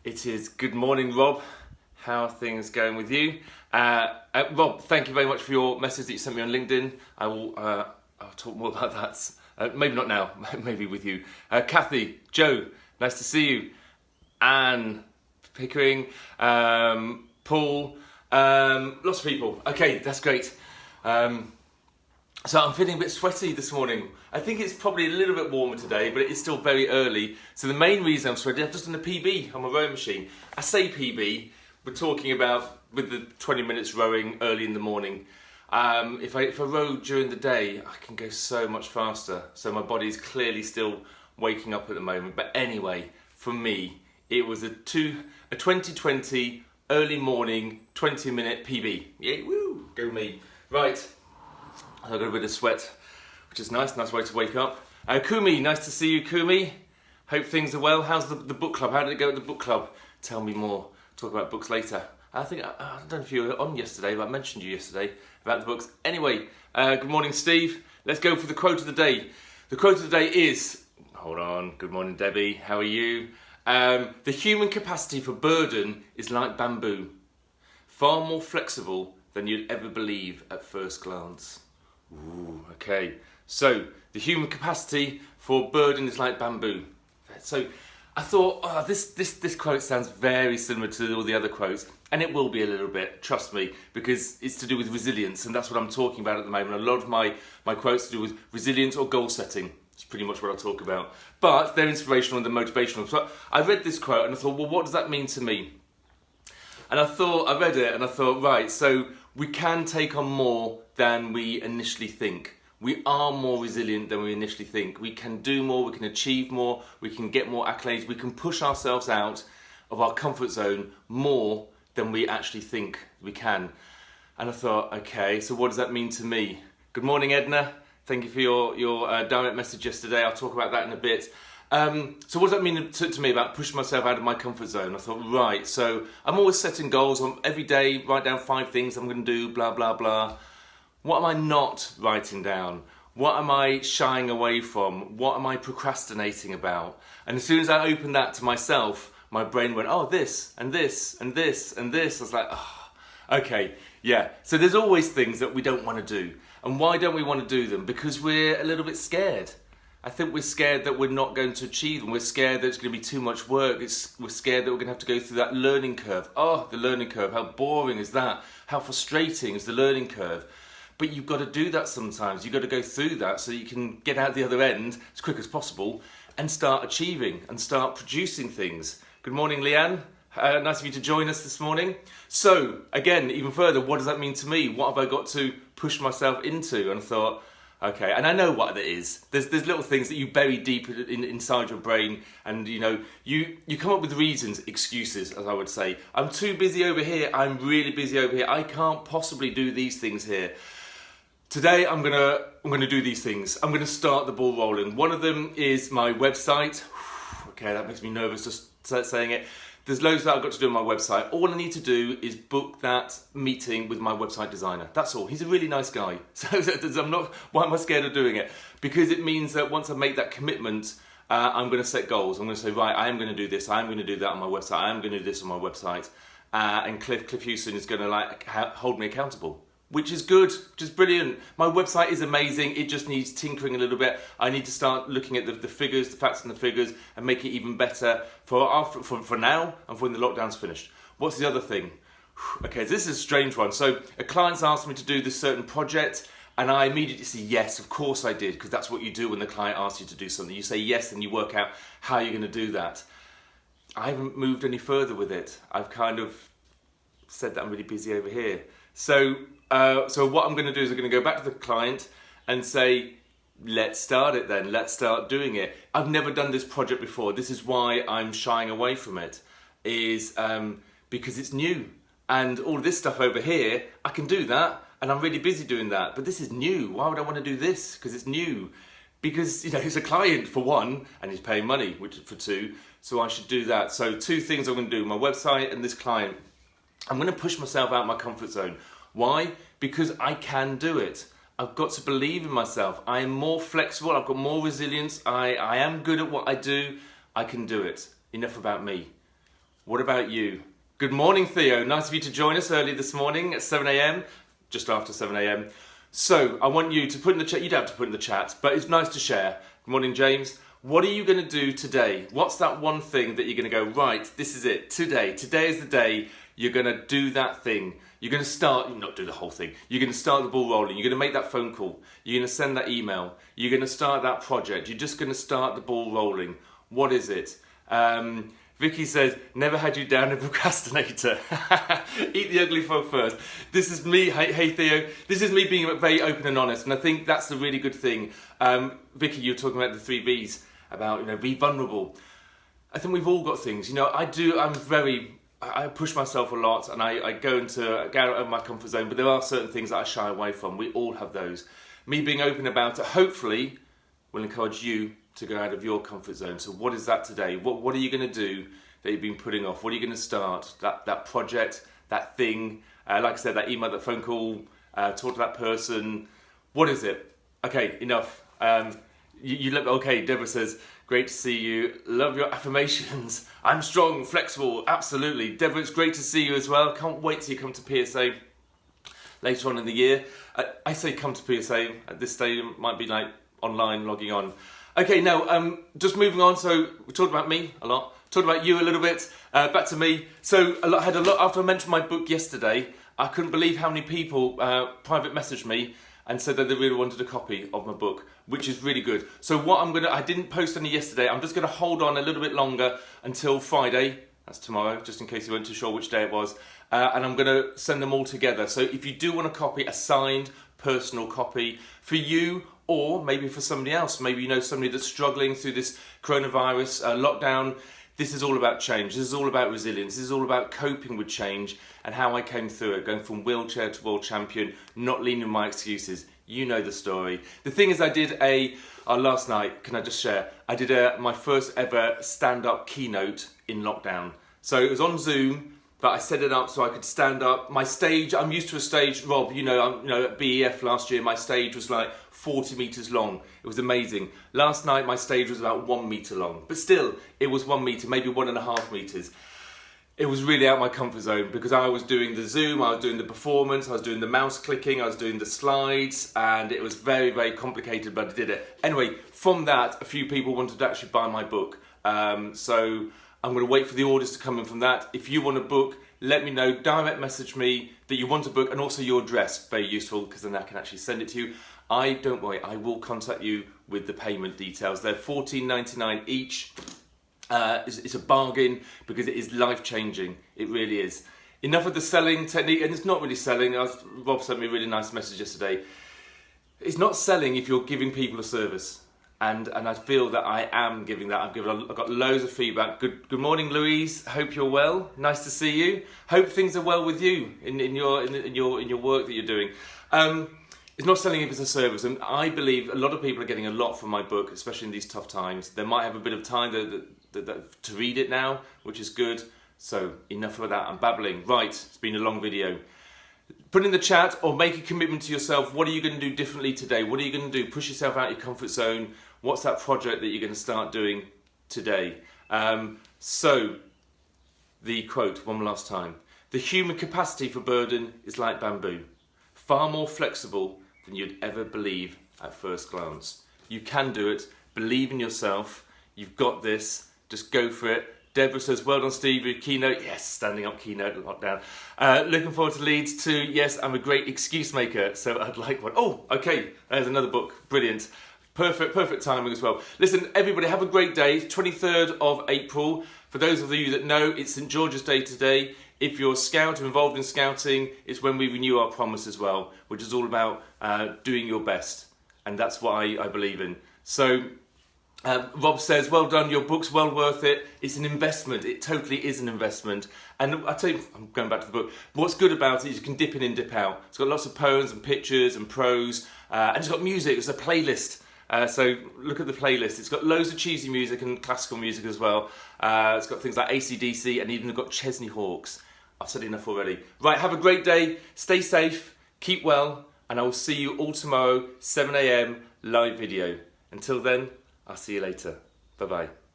It is good morning, Rob. How are things going with you? Rob, thank you very much for your message that you sent me on LinkedIn. I'll talk more about that. Maybe not now, maybe with you. Kathy, Joe, nice to see you. Anne, Pickering, Paul, lots of people. Okay, that's great. So I'm feeling a bit sweaty this morning. I think it's probably a little bit warmer today, but it is still very early. So the main reason I'm sweaty, I've just done a PB on my rowing machine. I say PB, we're talking about with the 20 minutes rowing early in the morning. If I row during the day, I can go so much faster. So my body's clearly still waking up at the moment. But anyway, for me, it was a 2020 early morning 20-minute PB. Yay, woo, go me. Right. I've got a bit of sweat, which is nice way to wake up. Kumi, nice to see you, Kumi. Hope things are well. How's the book club? How did it go at the book club? Tell me more. Talk about books later. I don't know if you were on yesterday, but I mentioned you yesterday about the books. Anyway, good morning, Steve. Let's go for the quote of the day. The quote of the day is, hold on, good morning, Debbie. How are you? The human capacity for burden is like bamboo, far more flexible than you'd ever believe at first glance. Ooh, okay. So, the human capacity for burden is like bamboo. So, I thought, this quote sounds very similar to all the other quotes, and it will be a little bit, trust me, because it's to do with resilience, and that's what I'm talking about at the moment. A lot of my quotes to do with resilience or goal setting. It's pretty much what I'll talk about. But they're inspirational and they're motivational. So, I read this quote and I thought, well, what does that mean to me? And I read it and I thought, right, so we can take on more than we initially think. We are more resilient than we initially think. We can do more, we can achieve more, we can get more accolades, we can push ourselves out of our comfort zone more than we actually think we can. And I thought, okay, so what does that mean to me? Good morning, Edna. Thank you for your direct message yesterday. I'll talk about that in a bit. So what does that mean to me about pushing myself out of my comfort zone? I thought, right, so I'm always setting goals. Every day, write down 5 things I'm going to do, blah, blah, blah. What am I not writing down? What am I shying away from? What am I procrastinating about? And as soon as I opened that to myself, my brain went, oh, this, and this, and this, and this. I was like, oh, okay, yeah. So there's always things that we don't want to do. And why don't we want to do them? Because we're a little bit scared. I think we're scared that we're not going to achieve them. We're scared that it's going to be too much work. We're scared that we're going to have to go through that learning curve. Oh, the learning curve. How boring is that? How frustrating is the learning curve? But you've got to do that sometimes. You've got to go through that so you can get out the other end as quick as possible and start achieving and start producing things. Good morning, Leanne. Nice of you to join us this morning. So, again, even further, what does that mean to me? What have I got to push myself into? And I thought, okay, and I know what it is. There's little things that you bury deep inside your brain, and you come up with reasons, excuses, as I would say. I'm too busy over here. I'm really busy over here. I can't possibly do these things here. Today I'm gonna do these things. I'm gonna start the ball rolling. One of them is my website. Okay, that makes me nervous just saying it. There's loads that I've got to do on my website. All I need to do is book that meeting with my website designer. That's all. He's a really nice guy. So why am I scared of doing it? Because it means that once I make that commitment, I'm going to set goals. I'm going to say, right, I am going to do this. I am going to do that on my website. I am going to do this on my website. And Cliff Houston is going to hold me accountable. Which is good, which is brilliant. My website is amazing. It just needs tinkering a little bit. I need to start looking at the figures, the facts and the figures, and make it even better for now and for when the lockdown's finished. What's the other thing? Okay, this is a strange one. So a client's asked me to do this certain project, and I immediately say yes, of course I did, because that's what you do when the client asks you to do something. You say yes, and you work out how you're going to do that. I haven't moved any further with it. I've kind of said that I'm really busy over here. So what I'm going to do is I'm going to go back to the client and say, let's start it then. Let's start doing it. I've never done this project before. This is why I'm shying away from it, because it's new. And all this stuff over here, I can do that, and I'm really busy doing that. But this is new. Why would I want to do this? Because it's new. Because it's a client for one, and he's paying money, which for two. So I should do that. So 2 things I'm going to do: my website and this client. I'm going to push myself out of my comfort zone. Why? Because I can do it. I've got to believe in myself. I am more flexible. I've got more resilience. I am good at what I do. I can do it. Enough about me. What about you? Good morning, Theo. Nice of you to join us early this morning at 7 a.m, just after 7 a.m. So I want you to put in the chat, you don't have to put in the chat, but it's nice to share. Good morning, James. What are you going to do today? What's that one thing that you're going to go, right, this is it, today is the day you're going to do that thing. You're going to start, not do the whole thing, you're going to start the ball rolling, you're going to make that phone call, you're going to send that email, you're going to start that project, you're just going to start the ball rolling. What is it? Vicky says, never had you down a procrastinator. Eat the ugly frog first. This is me, hey Theo, this is me being very open and honest, and I think that's the really good thing. Vicky, you were talking about the 3 V's, about, be vulnerable. I think we've all got things, I push myself a lot, and I go out of my comfort zone, but there are certain things that I shy away from. We all have those. Me being open about it, hopefully, will encourage you to go out of your comfort zone. So what is that today? What are you going to do that you've been putting off? What are you going to start? That project, that thing, like I said, that email, that phone call, talk to that person. What is it? Okay, enough. Okay, Deborah says, great to see you. Love your affirmations. I'm strong, flexible, absolutely. Deborah, it's great to see you as well. Can't wait till you come to PSA later on in the year. I say come to PSA. At this stage, it might be like online, logging on. Okay, now, just moving on. So we talked about me a lot. Talked about you a little bit. Back to me. So I had a lot, after I mentioned my book yesterday, I couldn't believe how many people private messaged me and said that they really wanted a copy of my book, which is really good. So I didn't post any yesterday. I'm just gonna hold on a little bit longer until Friday. That's tomorrow, just in case you weren't too sure which day it was. And I'm gonna send them all together. So if you do want a copy, a signed personal copy for you, or maybe for somebody else, maybe you know somebody that's struggling through this coronavirus lockdown. This is all about change. This is all about resilience. This is all about coping with change and how I came through it, going from wheelchair to world champion, not leaning on my excuses. You know the story. The thing is, I did last night, can I just share? I did my first ever stand-up keynote in lockdown. So it was on Zoom, but I set it up so I could stand up. My stage, I'm used to a stage, Rob, at BEF last year, my stage was like 40 metres long. It was amazing. Last night, my stage was about 1 metre long, but still, it was 1 metre, maybe 1.5 metres. It was really out of my comfort zone because I was doing the Zoom, I was doing the performance, I was doing the mouse clicking, I was doing the slides, and it was very, very complicated, but I did it. Anyway, from that, a few people wanted to actually buy my book. So I'm going to wait for the orders to come in from that. If you want a book, let me know. Direct message me that you want a book and also your address. Very useful because then I can actually send it to you. Don't worry, I will contact you with the payment details. They're $14.99 each. It's a bargain because it is life-changing. It really is. Enough of the selling technique, and it's not really selling. Rob sent me a really nice message yesterday. It's not selling if you're giving people a service. And I feel that I am giving that. I've got loads of feedback. Good morning, Louise. Hope you're well. Nice to see you. Hope things are well with you in your work that you're doing. It's not selling if it's a service, and I believe a lot of people are getting a lot from my book, especially in these tough times. They might have a bit of time to read it now, which is good. So enough of that. I'm babbling. Right, it's been a long video. Put in the chat or make a commitment to yourself. What are you going to do differently today? What are you going to do? Push yourself out of your comfort zone. What's that project that you're going to start doing today? So, the quote one last time. The human capacity for burden is like bamboo. Far more flexible than you'd ever believe at first glance. You can do it. Believe in yourself. You've got this. Just go for it. Deborah says, well done, Steve, your keynote. Yes, standing up keynote, lockdown. Looking forward to Leeds too. Yes, I'm a great excuse maker, so I'd like one. Oh, okay, there's another book. Brilliant. Perfect timing as well. Listen, everybody, have a great day. 23rd of April. For those of you that know, it's St. George's Day today. If you're a scout or involved in scouting, it's when we renew our promise as well, which is all about doing your best. And that's what I believe in. So, Rob says, well done, your book's well worth it. It's an investment. It totally is an investment. And I tell you, I'm going back to the book. What's good about it is you can dip in and dip out. It's got lots of poems and pictures and prose. And it's got music. It's a playlist. So look at the playlist. It's got loads of cheesy music and classical music as well. It's got things like AC/DC and even got Chesney Hawkes. I've said enough already. Right, have a great day. Stay safe. Keep well. And I will see you all tomorrow, 7 a.m. live video. Until then, I'll see you later. Bye-bye.